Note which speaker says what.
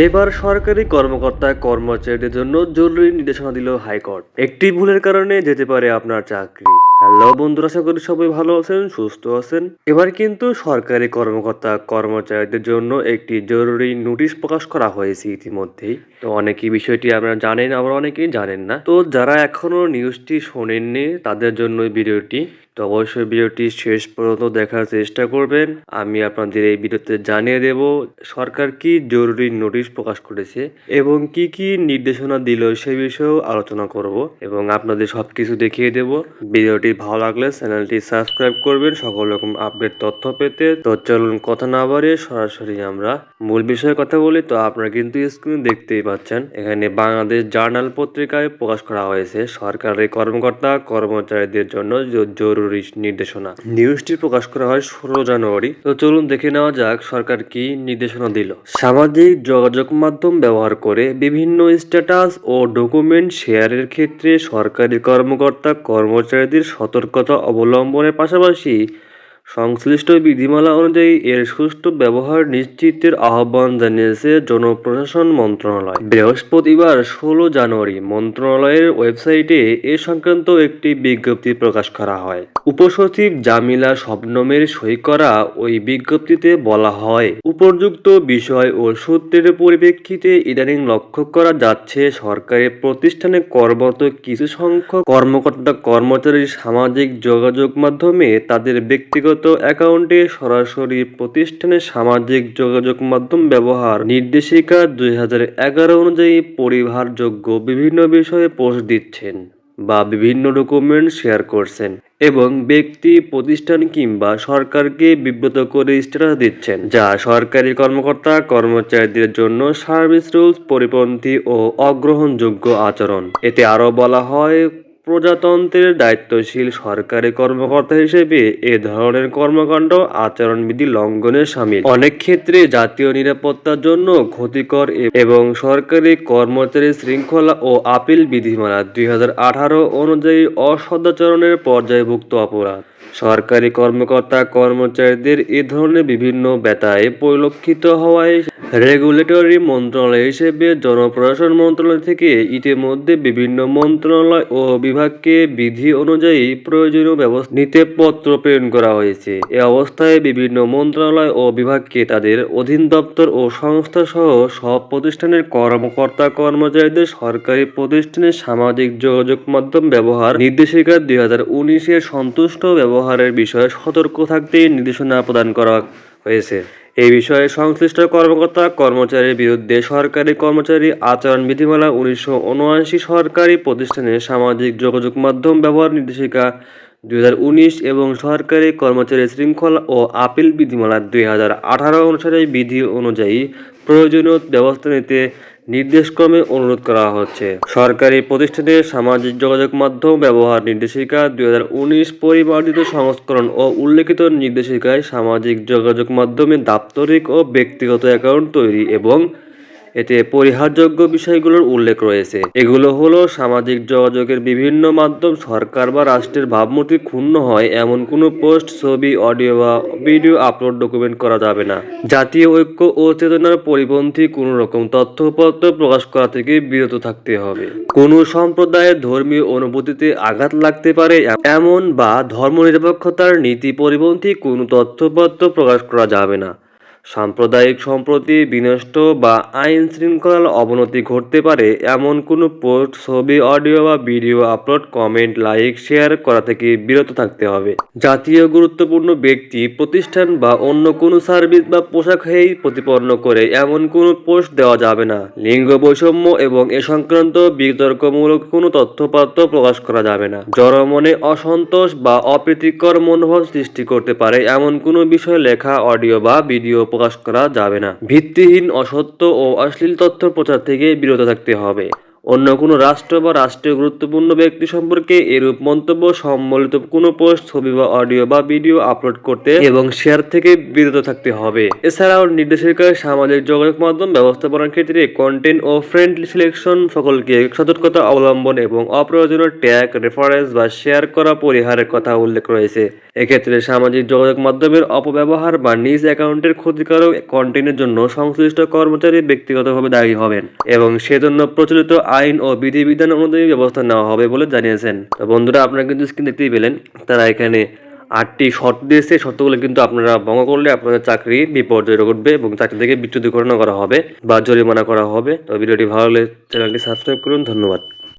Speaker 1: এবার সরকারি কর্মকর্তা কর্মচারীদের জন্য জরুরি নির্দেশনা দিল হাইকোর্ট। একটি ভুলের কারণে যেতে পারে আপনার চাকরি। হ্যালো বন্ধুরা, আশা করি সবাই ভালো আছেন, সুস্থ আছেন। এবার কিন্তু সরকারি কর্মকর্তা কর্মচারীদের জন্য একটি জরুরি নোটিশ প্রকাশ করা হয়েছে ইতিমধ্যেই। তো অনেকেই বিষয়টি আপনারা জানেন, আবার অনেকেই জানেন না। তো যারা এখনো নিউজটি শোনেননি তাদের জন্য ভিডিওটি। তো অবশ্যই ভিডিওটি শেষ পর্যন্ত দেখার চেষ্টা করবেন। আমি আপনাদের এই ভিডিওতে জানিয়ে দেব সরকার কি জরুরি নোটিশ প্রকাশ করেছে এবং কি কি নির্দেশনা দিল সে বিষয়েও আলোচনা করব এবং আপনাদের সবকিছু দেখিয়ে দেব। ভিডিওটি ভালো লাগলে চ্যানেলটি সাবস্ক্রাইব করবেন সকল রকম আপডেট তথ্য পেতে। তো চলুন কথা না বাড়িয়ে সরাসরি আমরা মূল বিষয়ে কথা বলি। তো আপনারা কিন্তু স্ক্রিনে দেখতেই পাচ্ছেন, এখানে বাংলাদেশ জার্নাল পত্রিকায় প্রকাশ করা হয়েছে সরকারি কর্মকর্তা কর্মচারীদের জন্য জরুরি নির্দেশনা। নিউজটি প্রকাশ করা হয় 16 জানুয়ারি। তো চলুন দেখে নেওয়া যাক সরকার কি নির্দেশনা দিল। সামাজিক যোগাযোগ মাধ্যম ব্যবহার করে বিভিন্ন স্ট্যাটাস ও ডকুমেন্ট শেয়ারের ক্ষেত্রে সরকারি কর্মকর্তা কর্মচারীদের সতর্কতা অবলম্বনের পাশাপাশি সংশ্লিষ্ট বিধিমালা অনুযায়ী এর সুষ্ঠু ব্যবহার নিশ্চিতের আহ্বান জানিয়েছে জনপ্রশাসন মন্ত্রণালয়। বৃহস্পতিবার 16 জানুয়ারি মন্ত্রণালয়ের ওয়েবসাইটে এ সংক্রান্ত একটি বিজ্ঞপ্তি প্রকাশ করা হয়। উপসচিব জামিলা শবনমের সই করা ওই বিজ্ঞপ্তিতে বলা হয়, উপযুক্ত বিষয় ও সূত্রের পরিপ্রেক্ষিতে ইদানিং লক্ষ্য করা যাচ্ছে সরকারি প্রতিষ্ঠানে কর্মরত কিছু সংখ্যক কর্মকর্তা কর্মচারী সামাজিক যোগাযোগ মাধ্যমে তাদের ব্যক্তিগত অ্যাকাউন্টে সরাসরি প্রতিষ্ঠানের সামাজিক যোগাযোগ মাধ্যম ব্যবহার নির্দেশিকা 2011 অনুযায়ী পরিহারযোগ্য বিভিন্ন বিষয়ে পোস্ট দিচ্ছেন বা বিভিন্ন ডকুমেন্ট শেয়ার করছেন এবং ব্যক্তি প্রতিষ্ঠান কিংবা সরকারকে বিব্রত করে স্ট্যাটাস দিচ্ছেন যা সরকারি কর্মকর্তা কর্মচারীদের জন্য সার্ভিস রুলস পরিপন্থী ও অগ্রহণযোগ্য আচরণ। এতে আরও বলা হয়, প্রজাতন্ত্রের দায়িত্বশীল সরকারি কর্মকর্তা হিসেবে এ ধরনের কর্মকাণ্ড আচরণবিধি লঙ্ঘনের শামিল। অনেক ক্ষেত্রে জাতীয় নিরাপত্তার জন্য ক্ষতিকর এবং সরকারি কর্মচারী শৃঙ্খলা ও আপিল বিধিমালা 2018 অনুযায়ী অসদাচরণের পর্যায়ভুক্ত অপরাধ। সরকারি কর্মকর্তা কর্মচারীদের এ ধরনের বিভিন্ন ব্যত্যয় পরিলক্ষিত হওয়ায় রেগুলেটরি মন্ত্রণালয় হিসেবে জনপ্রশাসন মন্ত্রণালয় থেকে ইতিমধ্যে বিভিন্ন মন্ত্রণালয় ও বিভাগকে বিধি অনুযায়ী প্রয়োজনীয় ব্যবস্থা নিতে পত্র প্রেরণ করা হয়েছে। এ অবস্থায় বিভিন্ন মন্ত্রণালয় ও বিভাগকে তাদের অধীন দপ্তর ও সংস্থা সহ সব প্রতিষ্ঠানের কর্মকর্তা কর্মচারীদের সরকারি প্রতিষ্ঠানের সামাজিক যোগাযোগ মাধ্যম ব্যবহার নির্দেশিকা 2019-এর সন্তুষ্ট ব্যবহারের বিষয়ে সতর্ক থাকতে নির্দেশনা প্রদান করা হয়েছে। এই বিষয়ে সংশ্লিষ্ট কর্মকর্তা কর্মচারীর বিরুদ্ধে সরকারি কর্মচারী আচরণ বিধিমালা 1979, সরকারি প্রতিষ্ঠানের সামাজিক যোগাযোগ মাধ্যম ব্যবহার নির্দেশিকা 2019 এবং সরকারি কর্মচারী শৃঙ্খলা ও আপিল বিধিমালা 2018 অনুসারে বিধি অনুযায়ী প্রয়োজনীয় ব্যবস্থা নিতে নির্দেশক্রমে অনুরোধ করা হচ্ছে। সরকারি প্রতিষ্ঠানের সামাজিক যোগাযোগ মাধ্যম ব্যবহার নির্দেশিকা 2019 পরিবর্ধিত সংস্করণ ও উল্লেখিত নির্দেশিকায় সামাজিক যোগাযোগ মাধ্যমে দাপ্তরিক ও ব্যক্তিগত অ্যাকাউন্ট তৈরি এবং এতে পরিহারযোগ্য বিষয়গুলোর উল্লেখ রয়েছে। এগুলো হলো, সামাজিক যোগাযোগের বিভিন্ন মাধ্যম সরকার বা রাষ্ট্রের ভাবমূর্তি ক্ষুণ্ণ হয় এমন কোনো পোস্ট, ছবি, অডিও বা ভিডিও আপলোড, ডকুমেন্ট করা যাবে না। জাতীয় ঐক্য ও চেতনার পরিপন্থী কোনো রকম তথ্যপত্র প্রকাশ করা থেকে বিরত থাকতে হবে। কোনো সম্প্রদায়ের ধর্মীয় অনুভূতিতে আঘাত লাগতে পারে এমন বা ধর্মনিরপেক্ষতার নীতি পরিপন্থী কোনো তথ্যপত্র প্রকাশ করা যাবে না। সাম্প্রদায়িক সম্প্রীতি বিনষ্ট বা আইন শৃঙ্খলার অবনতি ঘটতে পারে এমন কোনো পোস্ট, ছবি, অডিও বা video upload, comment, like, share করা থেকে বিরত থাকতে হবে। জাতীয় গুরুত্বপূর্ণ ব্যক্তি, প্রতিষ্ঠান বা অন্য কোনো সার্ভিস বা পোশাক হেয় প্রতিপন্ন করে এমন কোনো পোস্ট দেওয়া যাবে না। লিঙ্গ বৈষম্য এবং এ সংক্রান্ত বিতর্কমূলক কোনো তথ্যপত্র প্রকাশ করা যাবে না। জনমনে অসন্তোষ বা অপ্রীতিকর মনোভাব সৃষ্টি করতে পারে এমন কোনো বিষয় লেখা, অডিও বা ভিডিও প্রকাশ করা যাবে না। ভিত্তিহীন, অসত্য ও অশ্লীল তথ্য প্রচার থেকে বিরত থাকতে হবে। অন্য কোনো রাষ্ট্র বা রাষ্ট্রীয় গুরুত্বপূর্ণ ব্যক্তি সম্পর্কে এরূপ মন্তব্য সম্বলিত কোনো পোস্ট, ছবি বা অডিও বা ভিডিও আপলোড করতে এবং শেয়ার থেকে বিরত থাকতে হবে। এছাড়াও নির্দেশিকায় সামাজিক যোগাযোগ মাধ্যম ব্যবস্থাপনার ক্ষেত্রে কন্টেন্ট ও ফ্রেন্ডলি সিলেকশন, সকলকে সতর্কতা অবলম্বন এবং অপ্রয়োজনীয় ট্যাগ, রেফারেন্স বা শেয়ার করা পরিহারের কথা উল্লেখ রয়েছে। এক্ষেত্রে সামাজিক যোগাযোগ মাধ্যমের অপব্যবহার বা নিজ অ্যাকাউন্টের ক্ষতিকারক কন্টেন্টের জন্য সংশ্লিষ্ট কর্মচারী ব্যক্তিগতভাবে দায়ী হবেন এবং সেজন্য প্রচলিত আইন ও বিধিবিধান অনুযায়ী ব্যবস্থা নেওয়া হবে বলে জানিয়েছেন। তো বন্ধুরা, আপনারা কিন্তু স্ক্রিন দেখতেই পেলেন, তারা এখানে 8টি শর্ত দিয়েছে। শর্তগুলো কিন্তু আপনারা ভঙ্গ করলে আপনাদের চাকরি বিপর্যয় ঘটবে এবং চাকরি থেকে বিচ্যুতিকরণ করা হবে বা জরিমানা করা হবে। তো ভিডিওটি ভালো লাগলে চ্যানেলটি সাবস্ক্রাইব করুন। ধন্যবাদ।